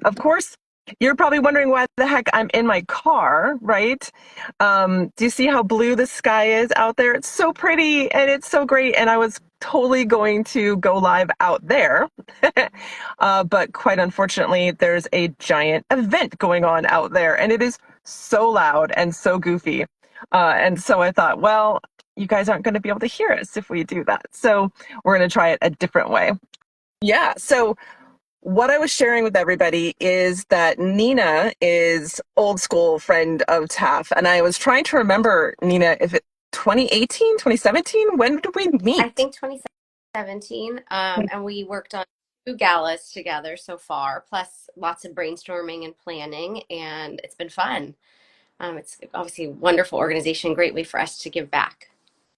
of course, you're probably wondering why the heck I'm in my car, right? Do you see how blue the sky is out there? It's so pretty and it's so great. And I was totally going to go live out there. But quite unfortunately, there's a giant event going on out there and it is so loud and so goofy. And so I thought, well, you guys aren't going to be able to hear us if we do that. So we're going to try it a different way. Yeah. So what I was sharing with everybody is that Nina is old school friend of TAAF. And I was trying to remember, Nina, if it 2018, 2017, when did we I meet? think 2017. And we worked on two galas together so far, plus lots of brainstorming and planning, and it's been fun. It's obviously a wonderful organization, great way for us to give back.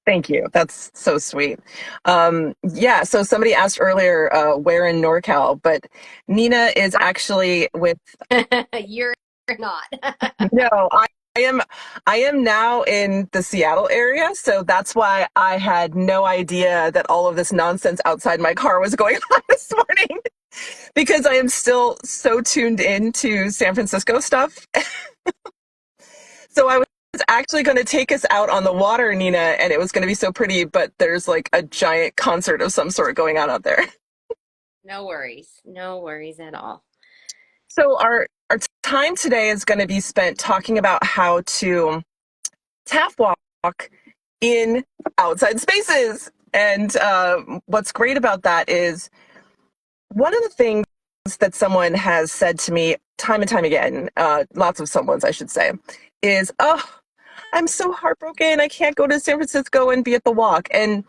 Thank you. That's so sweet. Yeah, so somebody asked earlier where in NorCal, but Nina is actually with You're not. no, I am I am now in the Seattle area, so that's why I had no idea that all of this nonsense outside my car was going on this morning because I am still so tuned into San Francisco stuff. So I was actually going to take us out on the water, Nina, and it was going to be so pretty, but there's like a giant concert of some sort going on out there. No worries. No worries at all. So our time today is going to be spent talking about how to tap walk in outside spaces. And what's great about that is one of the things that someone has said to me time and time again, lots of someone's, I should say, is, oh, I'm so heartbroken. I can't go to San Francisco and be at the walk. And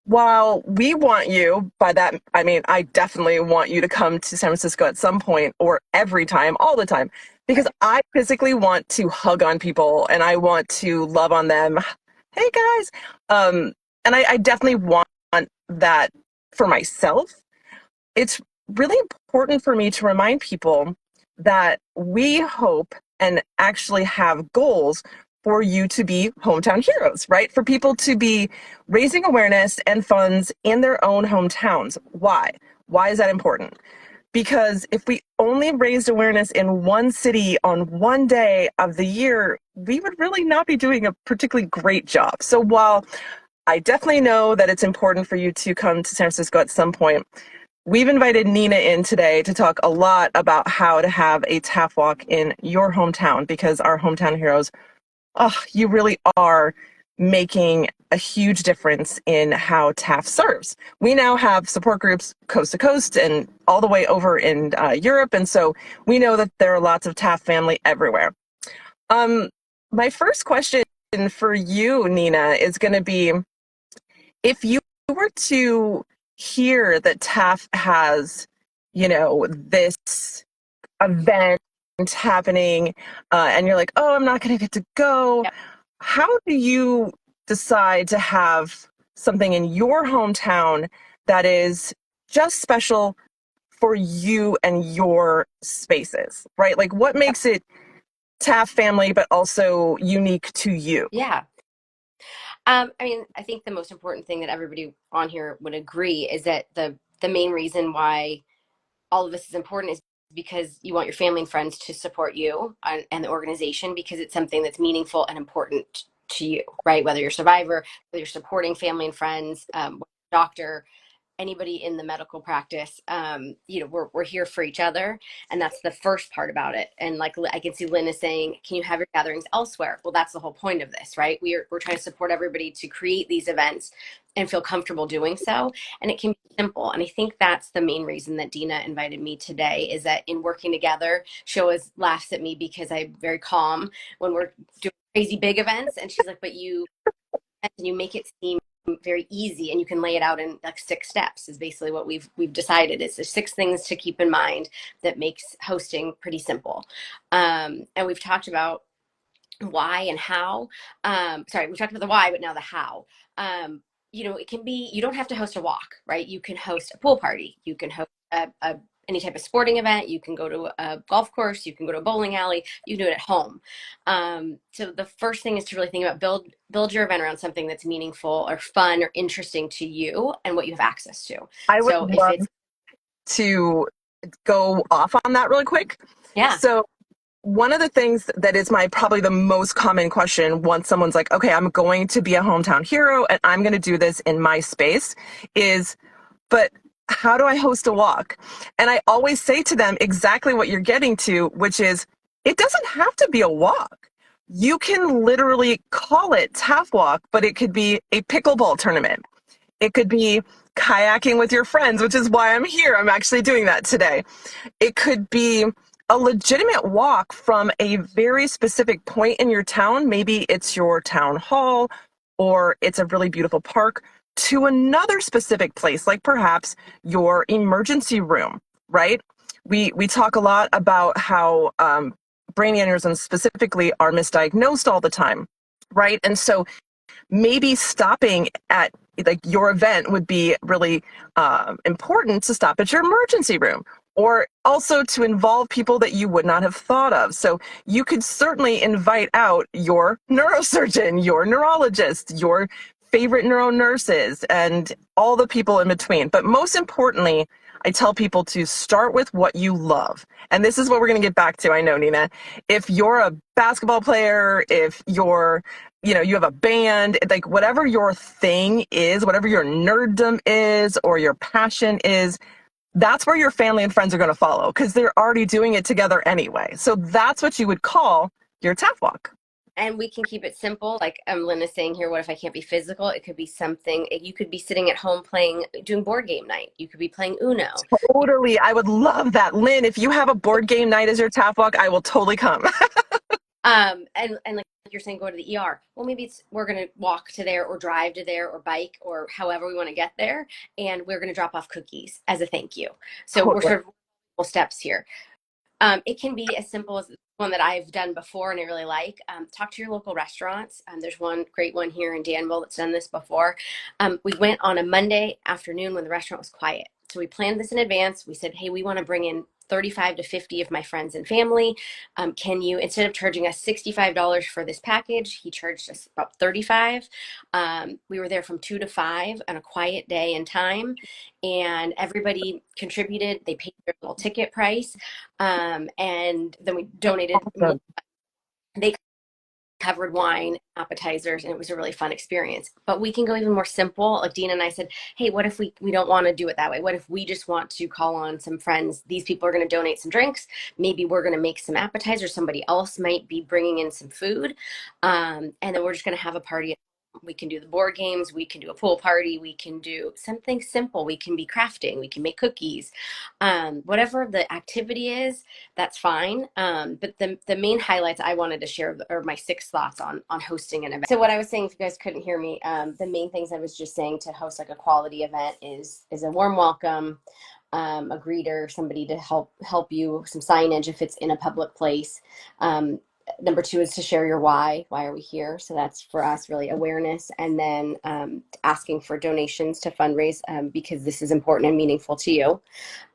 while we want you, by that, I mean, I definitely want you to come to San Francisco at some point or every time, all the time, because I physically want to hug on people and I want to love on them. Hey guys. And I definitely want that for myself. It's really important for me to remind people that we hope and actually have goals for you to be hometown heroes, right? For people to be raising awareness and funds in their own hometowns. Why? Why is that important? Because if we only raised awareness in one city on one day of the year, we would really not be doing a particularly great job. So while I definitely know that it's important for you to come to San Francisco at some point, we've invited Nina in today to talk a lot about how to have a TAAF walk in your hometown because our hometown heroes, oh, you really are making a huge difference in how TAAF serves. We now have support groups coast to coast and all the way over in Europe. And so we know that there are lots of TAAF family everywhere. My first question for you, Nina, is going to be if you were to hear that TAAF has, this event happening, and you're like, oh, I'm not going to get to go. Yep. How do you decide to have something in your hometown that is just special for you and your spaces, right? Like what makes it TAAF family, but also unique to you? Yeah. I mean, I think the most important thing that everybody on here would agree is that the main reason why all of this is important is because you want your family and friends to support you and the organization because it's something that's meaningful and important to you, right? Whether you're a survivor, whether you're supporting family and friends, doctor, anybody in the medical practice, we're here for each other, and that's the first part about it. And like I can see Lynn is saying, can you have your gatherings elsewhere? Well, that's the whole point of this, right? We're trying to support everybody to create these events and feel comfortable doing so, and it can be simple. And I think that's the main reason that Dina invited me today, is that in working together, she always laughs at me because I'm very calm when we're doing crazy big events, and she's like, but you make it seem very easy, and you can lay it out in like 6 steps is basically what we've decided. It's the 6 things to keep in mind that makes hosting pretty simple. And we've talked about why and how. Sorry, we talked about the why, but now the how. It can be, you don't have to host a walk, right? You can host a pool party. You can host any type of sporting event. You can go to a golf course. You can go to a bowling alley. You can do it at home. So the first thing is to really think about build your event around something that's meaningful or fun or interesting to you and what you have access to. I would So if love it's to go off on that really quick. Yeah. So one of the things that is probably the most common question once someone's like, okay, I'm going to be a hometown hero and I'm going to do this in my space is, but how do I host a walk? And I always say to them exactly what you're getting to, which is it doesn't have to be a walk. You can literally call it TAAFWalk, but it could be a pickleball tournament. It could be kayaking with your friends, which is why I'm here. I'm actually doing that today. It could be a legitimate walk from a very specific point in your town. Maybe it's your town hall or it's a really beautiful park to another specific place, like perhaps your emergency room, right? We talk a lot about how brain aneurysms specifically are misdiagnosed all the time, right? And so maybe stopping at like your event would be really important to stop at your emergency room or also to involve people that you would not have thought of. So you could certainly invite out your neurosurgeon, your neurologist, your favorite neuro nurses, and all the people in between. But most importantly, I tell people to start with what you love. And this is what we're going to get back to. I know, Nina, if you're a basketball player, if you're you have a band, like whatever your thing is, whatever your nerddom is or your passion is, that's where your family and friends are going to follow because they're already doing it together anyway. So that's what you would call your TAAFWalk. And we can keep it simple. Like Lynn saying here, what if I can't be physical? It could be something, you could be sitting at home doing board game night. You could be playing Uno. Totally. I would love that. Lynn, if you have a board game night as your TAAFWalk, I will totally come. And like you're saying, go to the ER. Well, maybe we're going to walk to there or drive to there or bike or however we want to get there. And we're going to drop off cookies as a thank you. So we're Totally. sort of steps here. It can be as simple as one that I've done before and I really like. Talk to your local restaurants. There's one great one here in Danville that's done this before. We went on a Monday afternoon when the restaurant was quiet. So we planned this in advance. We said, hey, we want to bring in 35 to 50 of my friends and family. Can you, instead of charging us $65 for this package, he charged us about 35. We were there from 2 to 5 on a quiet day and time, and everybody contributed. They paid their little ticket price, and then we donated more. Awesome. They covered wine, appetizers, and it was a really fun experience. But we can go even more simple. Like Dina and I said, hey, what if we don't want to do it that way? What if we just want to call on some friends? These people are going to donate some drinks. Maybe we're going to make some appetizers. Somebody else might be bringing in some food. And then we're just going to have a party. We can do the board games. We can do a pool party. We can do something simple. We can be crafting. We can make cookies. Whatever the activity is, that's fine. But the main highlights I wanted to share are my 6 thoughts on hosting an event. So what I was saying, if you guys couldn't hear me, the main things I was just saying to host like a quality event is a warm welcome, a greeter, somebody to help you, some signage if it's in a public place. Number 2 is to share your why. Why are we here? So that's for us really awareness, and then asking for donations to fundraise because this is important and meaningful to you.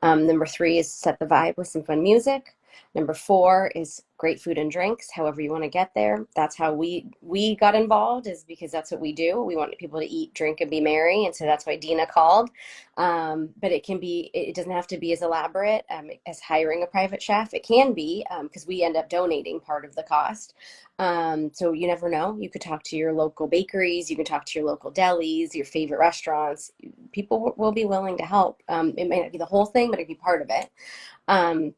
Number 3 is set the vibe with some fun music. Number 4 is great food and drinks, however you want to get there. That's how we got involved, is because that's what we do. We want people to eat, drink, and be merry. And so that's why Dina called. But it doesn't have to be as elaborate as hiring a private chef. It can be because we end up donating part of the cost. So you never know. You could talk to your local bakeries. You can talk to your local delis, your favorite restaurants. People will be willing to help. It may not be the whole thing, but it'd be part of it.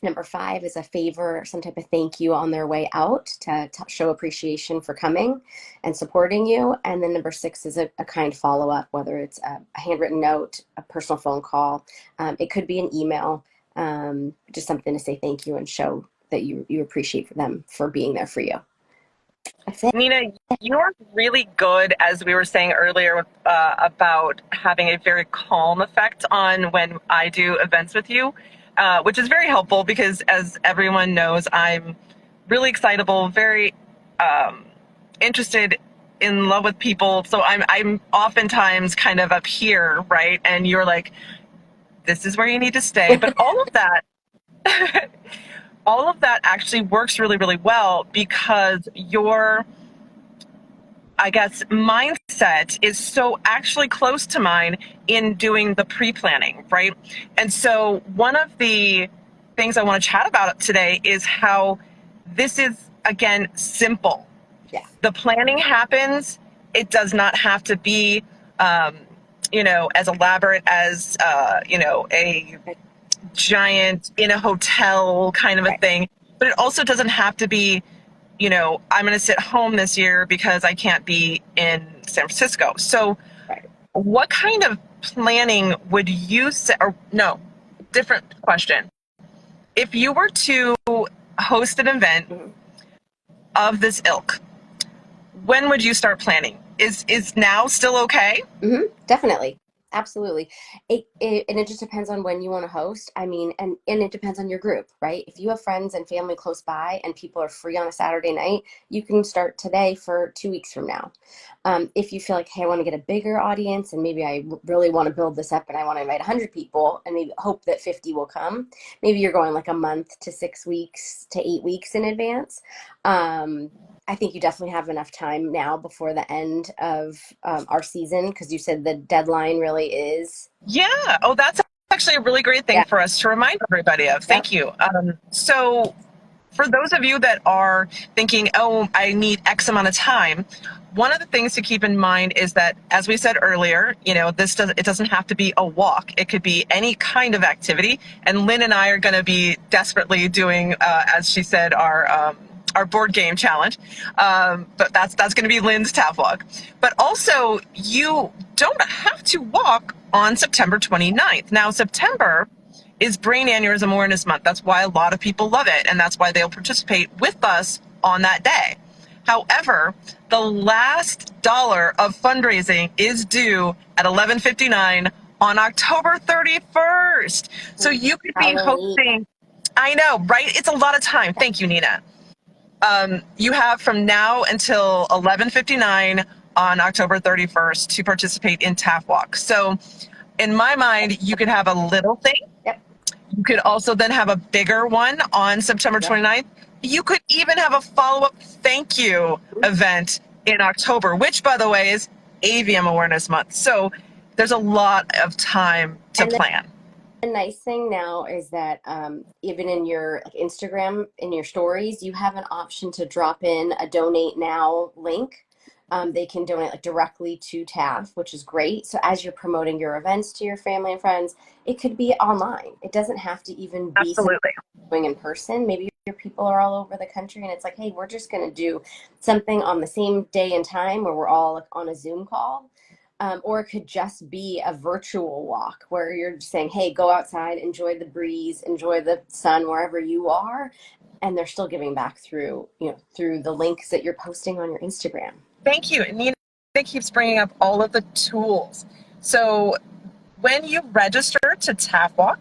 Number 5 is a favor, some type of thank you on their way out to show appreciation for coming and supporting you. And then number 6 is a kind follow-up, whether it's a handwritten note, a personal phone call. It could be an email, just something to say thank you and show that you appreciate for them for being there for you. That's it. Nina, you're really good, as we were saying earlier, about having a very calm effect on when I do events with you, which is very helpful because, as everyone knows, I'm really excitable, very interested, in love with people. So I'm oftentimes kind of up here, right? And you're like, this is where you need to stay. But all of that, all of that actually works really, really well because I guess, mindset is so actually close to mine in doing the pre-planning, right? And so one of the things I want to chat about today is how this is, again, simple. Yeah. The planning happens. It does not have to be, as elaborate as, a Right. giant in a hotel kind of a Right. thing. But it also doesn't have to be, I'm going to sit home this year because I can't be in San Francisco. So, Right. what kind of planning would you say, or no, different question. If you were to host an event Mhm. of this ilk, when would you start planning? Is now still okay? Definitely. Absolutely. And it just depends on when you want to host. I mean, and it depends on your group, right? If you have friends and family close by and people are free on a Saturday night, you can start today for 2 weeks from now. If you feel like, hey, I want to get a bigger audience and maybe I really want to build this up and I want to invite 100 people and maybe hope that 50 will come, maybe you're going like a month to 6 weeks to 8 weeks in advance. I think you definitely have enough time now before the end of our season because you said the deadline really is. Yeah. Oh, that's actually a really great thing Yeah. for us to remind everybody of. Yep. Thank you. So, for those of you that are thinking, oh, I need X amount of time, one of the things to keep in mind is that, as we said earlier, it doesn't have to be a walk. It could be any kind of activity. And Lynn and I are going to be desperately doing, as she said, our board game challenge. But that's going to be Lynn's TAAFWalk. But also, you don't have to walk on September 29th. Now, September is Brain Aneurysm Awareness Month. That's why a lot of people love it, and that's why they'll participate with us on that day. However, the last dollar of fundraising is due at 11:59 on October 31st. So you could be Halloween. hosting. I know, right? It's a lot of time. Thank you, Nina. You have from now until 11:59 on October 31st to participate in TAAFWalk. So, in my mind, you could have a little thing. Yep. You could also then have a bigger one on September Yep. 29th. You could even have a follow-up thank you event in October, which, by the way, is AVM Awareness Month. So there's a lot of time to And plan. the nice thing now is that even in your like, Instagram, in your stories, you have an option to drop in a donate now link. They can donate like directly to TAAF, which is great. So as you're promoting your events to your family and friends, it could be online. It doesn't have to even be something Absolutely. doing in person. Maybe your people are all over the country and it's like, hey, we're just going to do something on the same day and time where we're all like, on a Zoom call. Or it could just be a virtual walk where you're just saying, hey, go outside, enjoy the breeze, enjoy the sun wherever you are. And they're still giving back through the links that you're posting on your Instagram. Thank you. Nina keeps bringing up all of the tools. So when you register to TAAFWalk,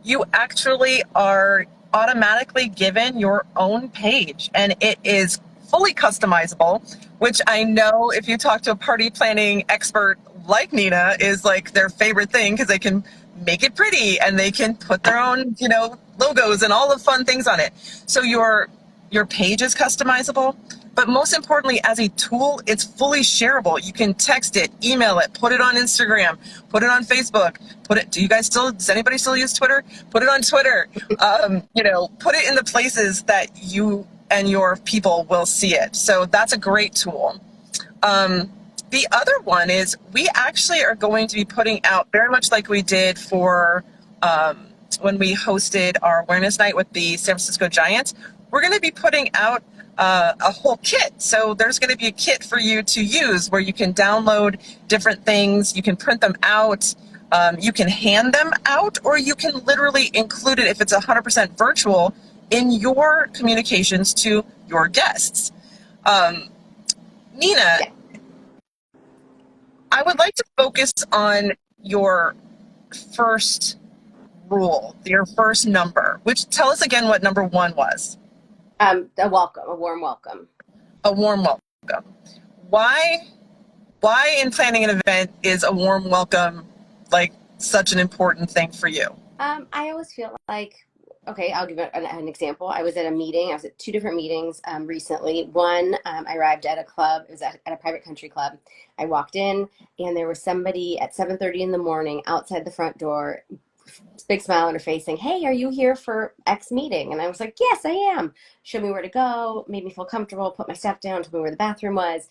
you actually are automatically given your own page, and it is fully customizable, which I know if you talk to a party planning expert like Nina is like their favorite thing because they can make it pretty and they can put their own, logos and all the fun things on it. So your page is customizable, but most importantly, as a tool, it's fully shareable. You can text it, email it, put it on Instagram, put it on Facebook, does anybody still use Twitter? Put it on Twitter. Put it in the places that you and your people will see it. So that's a great tool. The other one is we actually are going to be putting out, very much like we did for when we hosted our awareness night with the San Francisco Giants, we're going to be putting out a whole kit. So there's going to be a kit for you to use where you can download different things, you can print them out, you can hand them out, or you can literally include it if it's 100% virtual in your communications to your guests. Nina, Yeah. I would like to focus on your first rule, your first number, which tell us again what number one was. A welcome, a warm welcome. A warm welcome. Why in planning an event is a warm welcome like such an important thing for you? I always feel like Okay, I'll give an example. I was at a meeting. I was at two different meetings recently. One, I arrived at a club. It was at a private country club. I walked in, and there was somebody at 7:30 in the morning outside the front door, big smile on her face, saying, "Hey, are you here for X meeting?" And I was like, "Yes, I am." Showed me where to go, made me feel comfortable, put my stuff down, told me where the bathroom was.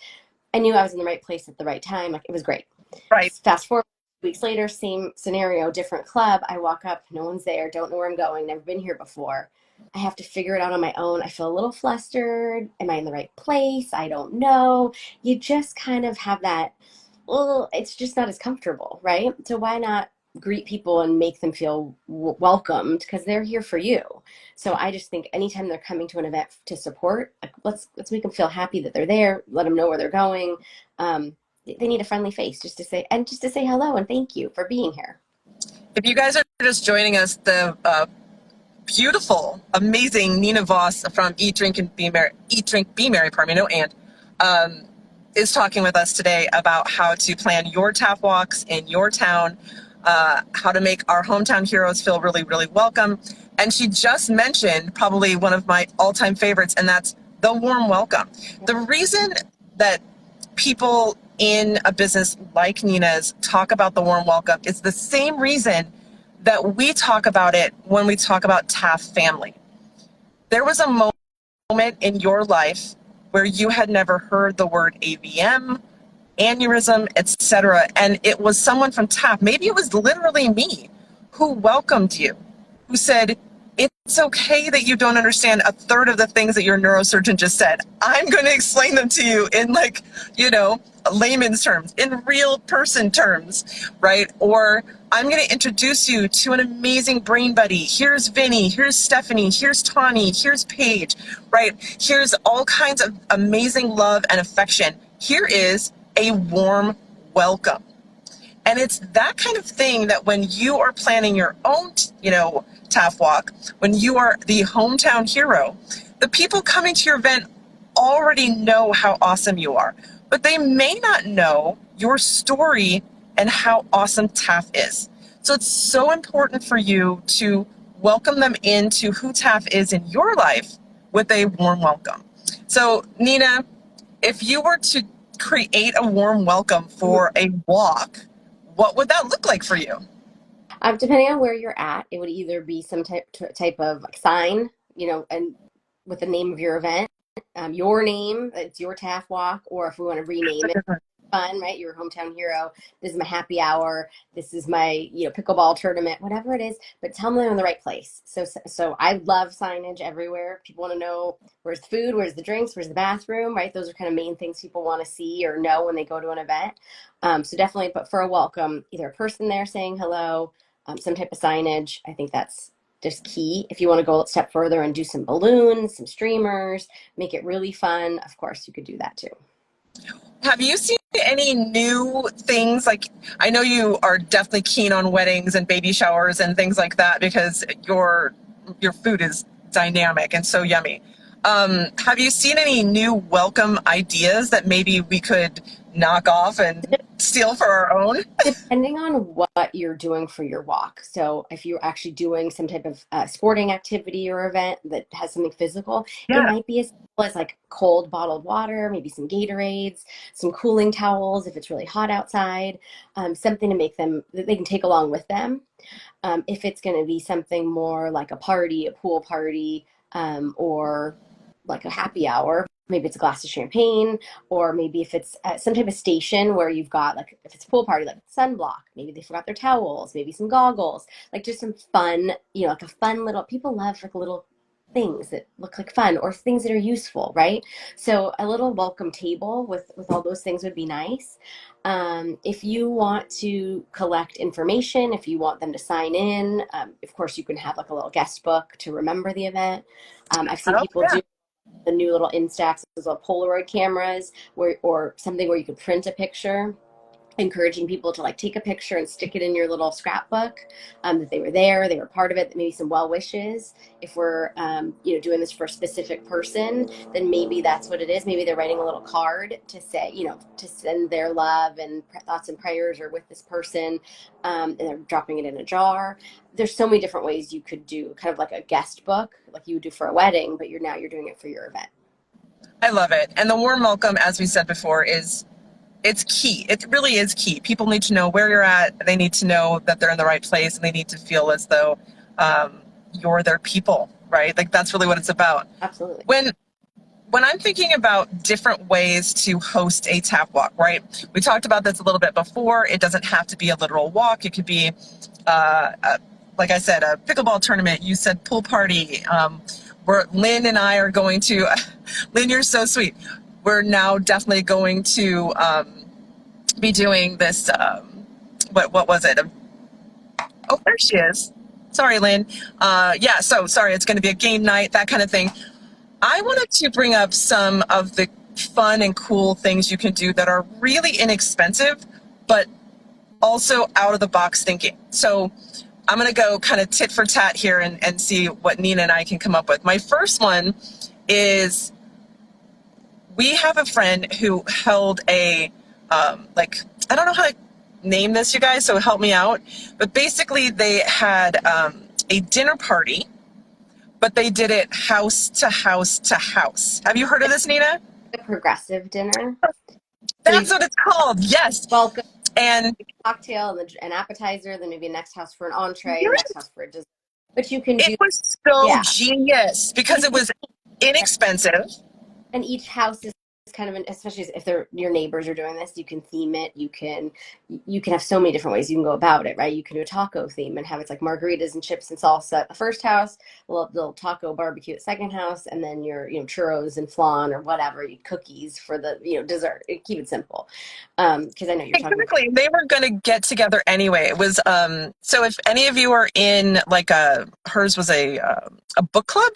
I knew I was in the right place at the right time. Like, it was great. Right. Fast forward weeks later, same scenario, different club. I walk up, no one's there, don't know where I'm going, never been here before. I have to figure it out on my own. I feel a little flustered. Am I in the right place? I don't know. You just kind of have that, well, it's just not as comfortable, right? So why not greet people and make them feel welcomed, because they're here for you. So I just think anytime they're coming to an event to support, like, let's make them feel happy that they're there. Let them know where they're going. They need a friendly face just to say hello and thank you for being here. If you guys are just joining us, the beautiful, amazing Nina Voss from Eat, Drink, and Be Merry, Eat, Drink, Be Merry, pardon me, no and, is talking with us today about how to plan your TAAF walks in your town, how to make our hometown heroes feel really, really welcome. And she just mentioned probably one of my all-time favorites, and that's the warm welcome. The reason that people in a business like Nina's talk about the warm welcome is the same reason that we talk about it when we talk about TAAF family. There was a moment in your life where you had never heard the word AVM, aneurysm, etc., and it was someone from TAAF, maybe it was literally me, who welcomed you, who said, it's okay that you don't understand a third of the things that your neurosurgeon just said. I'm going to explain them to you in, like, layman's terms, in real person terms, right? Or I'm going to introduce you to an amazing brain buddy. Here's Vinny, here's Stephanie, here's Tawny, here's Paige, right? Here's all kinds of amazing love and affection. Here is a warm welcome. And it's that kind of thing that when you are planning your own, TAAF walk, when you are the hometown hero, the people coming to your event already know how awesome you are, but they may not know your story and how awesome TAAF is. So it's so important for you to welcome them into who TAAF is in your life with a warm welcome. So, Nina, if you were to create a warm welcome for a walk, what would that look like for you? Depending on where you're at, it would either be some type of like sign, and with the name of your event, your name, it's your TAAF walk, or if we want to rename it, fun, right? Your hometown hero. This is my happy hour. This is my, pickleball tournament, whatever it is. But tell them they're in the right place. So I love signage everywhere. People want to know where's the food, where's the drinks, where's the bathroom, right? Those are kind of main things people want to see or know when they go to an event. So definitely, but for a welcome, either a person there saying hello, some type of signage. I think that's just key. If you want to go a step further and do some balloons, some streamers, make it really fun, of course, you could do that too. Have you seen any new things? Like, I know you are definitely keen on weddings and baby showers and things like that because your food is dynamic and so yummy. Have you seen any new welcome ideas that maybe we could knock off and steal for our own? Depending on what you're doing for your walk. So if you're actually doing some type of sporting activity or event that has something physical, it Yeah. might be as simple as like cold bottled water, maybe some Gatorades, some cooling towels if it's really hot outside, something to make them that they can take along with them. If it's going to be something more like a party, a pool party, or like a happy hour, maybe it's a glass of champagne, or maybe if it's at some type of station where you've got, like, if it's a pool party, like sunblock, maybe they forgot their towels, maybe some goggles, like just some fun, like a fun little, people love like little things that look like fun or things that are useful, right? So a little welcome table with all those things would be nice. If you want to collect information, if you want them to sign in, of course you can have like a little guest book to remember the event. I've seen Oh, people yeah. do the new little Instax, those little Polaroid cameras, or something where you could print a picture encouraging people to like take a picture and stick it in your little scrapbook, that they were there, they were part of it, maybe some well wishes. If we're doing this for a specific person, then maybe that's what it is. Maybe they're writing a little card to say, to send their love and thoughts and prayers or with this person, and they're dropping it in a jar. There's so many different ways you could do kind of like a guest book like you would do for a wedding, but you're doing it for your event. I love it. And the warm welcome, as we said before, it's key. It really is key. People need to know where you're at. They need to know that they're in the right place, and they need to feel as though you're their people, right? Like that's really what it's about. Absolutely. When I'm thinking about different ways to host a tap walk, right? We talked about this a little bit before. It doesn't have to be a literal walk. It could be, like I said, a pickleball tournament. You said pool party. Where Lynn and I are going to, Lynn, you're so sweet. We're now definitely going to be doing this. What was it? Oh, there she is. Sorry, Lynn. Yeah, so sorry. It's going to be a game night, that kind of thing. I wanted to bring up some of the fun and cool things you can do that are really inexpensive, but also out of the box thinking. So I'm going to go kind of tit for tat here and see what Nina and I can come up with. My first one is we have a friend who held a, I don't know how to name this, you guys, so help me out. But basically they had a dinner party, but they did it house to house to house. Have you heard of this, Nina? A progressive dinner. So That's what it's called. Yes. welcome And cocktail and an appetizer, then maybe a next house for an entree, yours, next house for a dessert. But you can it do, was so yeah. genius because it was inexpensive. And each house is kind of especially if they're your neighbors are doing this, you can theme it. You can have so many different ways you can go about it, right? You can do a taco theme and have it's like margaritas and chips and salsa at the first house, a little taco barbecue at second house, and then your churros and flan or whatever, cookies for the dessert. Keep it simple, because I know you're talking. Exactly. They were going to get together anyway. It was so if any of you are in like hers was a book club.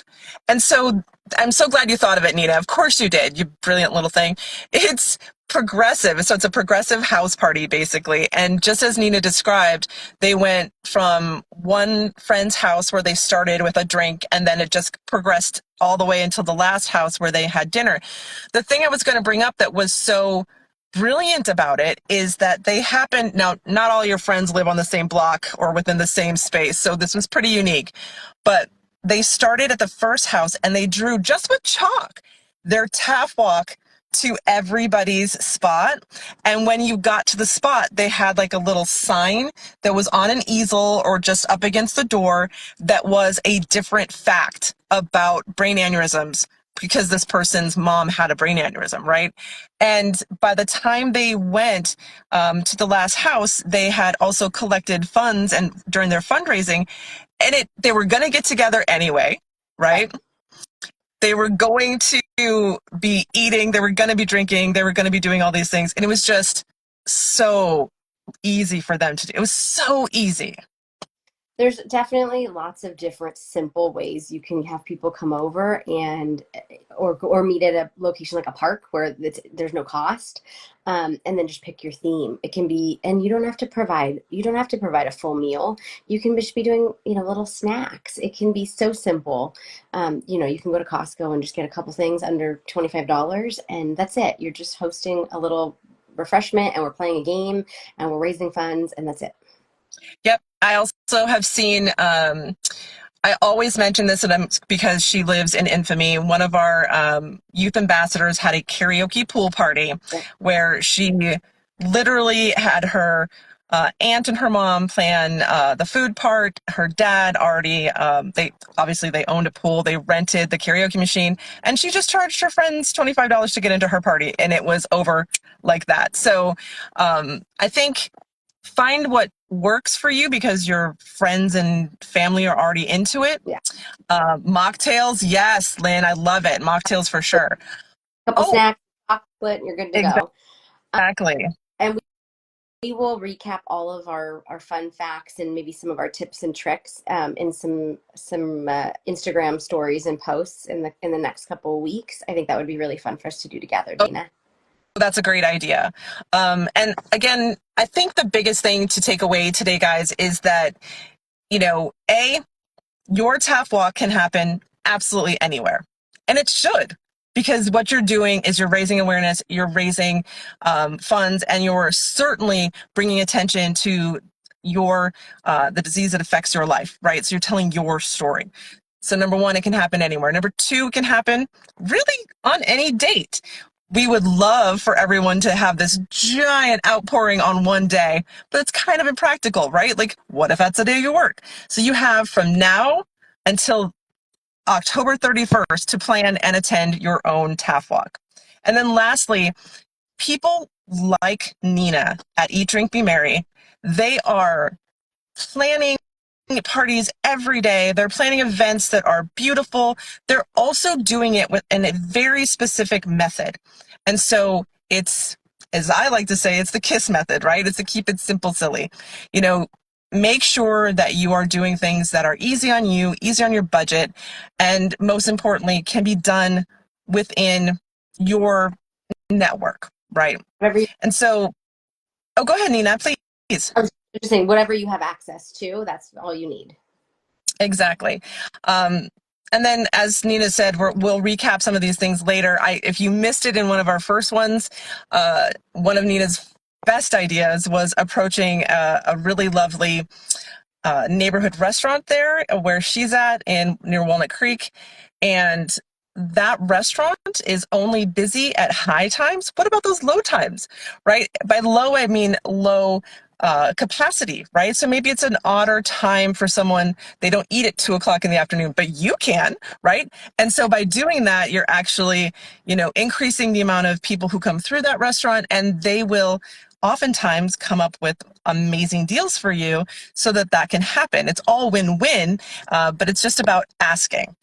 And so I'm so glad you thought of it, Nina. Of course you did. You brilliant little thing. It's progressive. So it's a progressive house party basically. And just as Nina described, they went from one friend's house where they started with a drink and then it just progressed all the way until the last house where they had dinner. The thing I was going to bring up that was so brilliant about it is that they happen now, not all your friends live on the same block or within the same space, so this was pretty unique, but they started at the first house and they drew just with chalk their TAAFWalk to everybody's spot. And when you got to the spot, they had like a little sign that was on an easel or just up against the door that was a different fact about brain aneurysms because this person's mom had a brain aneurysm, right? And by the time they went to the last house, they had also collected funds and during their fundraising, and they were going to get together anyway, right? They were going to be eating, they were going to be drinking, they were going to be doing all these things, and it was just so easy for them to do. It was so easy. There's definitely lots of different simple ways you can have people come over and or meet at a location like a park where there's no cost, and then just pick your theme. It can be, and you don't have to provide a full meal. You can just be doing little snacks. It can be so simple. You can go to Costco and just get a couple things under $25, and that's it. You're just hosting a little refreshment, and we're playing a game, and we're raising funds, and that's it. Yep. I also have seen, I always mention this because she lives in infamy. One of our youth ambassadors had a karaoke pool party Yeah. where she literally had her aunt and her mom plan the food part. Her dad already, they owned a pool. They rented the karaoke machine, and she just charged her friends $25 to get into her party, and it was over like that. So I think find what works for you because your friends and family are already into it. Yeah. Mocktails, yes, Lynn, I love it. Mocktails for sure. Couple Oh, snacks, chocolate, and you're good to go. exactly. And we will recap all of our fun facts and maybe some of our tips and tricks, in some Instagram stories and posts in the next couple of weeks. I think that would be really fun for us to do together, Dina. that's a great idea. And again, I think the biggest thing to take away today, guys, is that, your TAAF walk can happen absolutely anywhere. And it should, because what you're doing is you're raising awareness, you're raising funds, and you're certainly bringing attention to the disease that affects your life, right? So you're telling your story. So number one, it can happen anywhere. Number two, it can happen really on any date. We would love for everyone to have this giant outpouring on one day, but it's kind of impractical, right? Like, what if that's the day you work? So you have from now until October 31st to plan and attend your own TAAFWalk. And then lastly, people like Nina at Eat, Drink, Be Merry, they are planning parties every day. They're planning events that are beautiful. They're also doing it in a very specific method. And so it's, as I like to say, it's the KISS method, right? It's to keep it simple, silly. You know, make sure that you are doing things that are easy on you, easy on your budget, and most importantly, can be done within your network, right? Whatever you, And so, oh, go ahead, Nina, please. I was just saying, whatever you have access to, that's all you need. Exactly. And then, as Nina said, we'll recap some of these things later. If you missed it in one of our first ones, one of Nina's best ideas was approaching a really lovely neighborhood restaurant there where she's at near Walnut Creek. And that restaurant is only busy at high times. What about those low times, right? By low, I mean low capacity, right? So maybe it's an odder time for someone. They don't eat at 2 o'clock in the afternoon, but you can, right? And so by doing that, you're actually, increasing the amount of people who come through that restaurant, and they will oftentimes come up with amazing deals for you so that can happen. It's all win-win, but it's just about asking.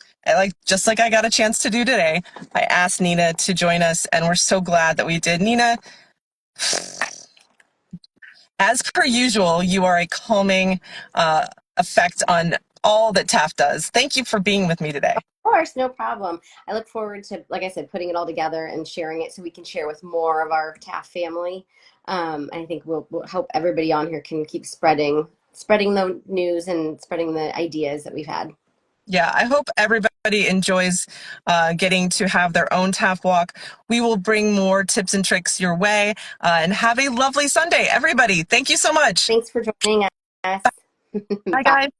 Just like I got a chance to do today, I asked Nina to join us, and we're so glad that we did. Nina, as per usual, you are a calming effect on all that TAAF does. Thank you for being with me today. Of course, no problem. I look forward to, like I said, putting it all together and sharing it so we can share with more of our TAAF family. I think we'll hope everybody on here can keep spreading the news and spreading the ideas that we've had. Yeah, I hope everybody enjoys getting to have their own TAAF walk. We will bring more tips and tricks your way, and have a lovely Sunday, everybody. Thank you so much. Thanks for joining us. Bye, Bye. guys.